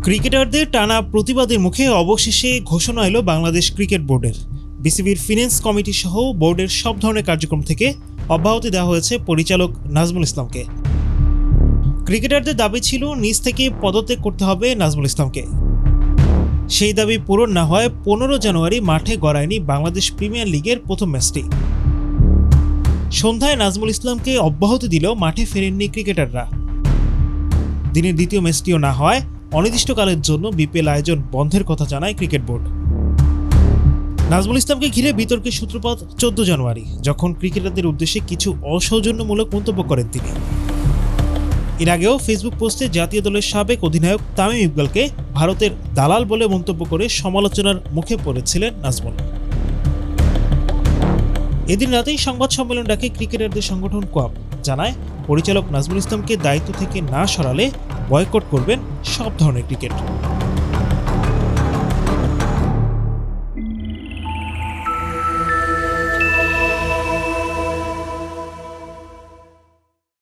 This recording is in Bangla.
ক্রিকেটারদের টানা প্রতিবাদের মুখে অবশেষে ঘোষণা এলো বাংলাদেশ ক্রিকেট বোর্ডের। বিসিবির ফিন্যান্স কমিটি সহ বোর্ডের সব ধরনের কার্যক্রম থেকে অব্যাহতি দেওয়া হয়েছে পরিচালক নাজমুল ইসলামকে। ক্রিকেটারদের দাবি ছিল নিজ থেকে পদত্যাগ করতে হবে নাজমুল ইসলামকে। সেই দাবি পূরণ না হয় 15 জানুয়ারি মাঠে গড়ায়নি বাংলাদেশ প্রিমিয়ার লিগের প্রথম ম্যাচটি। সন্ধ্যায় নাজমুল ইসলামকে অব্যাহতি দিলেও মাঠে ফেরেননি ক্রিকেটাররা। দিনের দ্বিতীয় ম্যাচটিও না হয় অনির্দিষ্টকালের জন্য বিপিএল আয়োজন বন্ধের কথা জানায় ক্রিকেট বোর্ড। নাজমুল ইসলামকে ঘিরে বিতর্কের সূত্রপাত 14 জানুয়ারি, যখন ক্রিকেটারদের উদ্দেশ্যে কিছু অসৌজন্যমূলক মন্তব্য করেন তিনি। এর আগেও ফেসবুক পোস্টে জাতীয় দলের সাবেক অধিনায়ক তামিম ইকবালকে ভারতের দালাল বলে মন্তব্য করে সমালোচনার মুখে পড়েছিলেন নাজমুল। এদিন রাতেই সংবাদ সম্মেলন ডাকে ক্রিকেটারদের সংগঠন কোয়াপ, জানায় পরিচালক নাজমুল ইসলামকে দায়িত্ব থেকে না সরালে বয়কট করবেন সব ধরনের ক্রিকেট।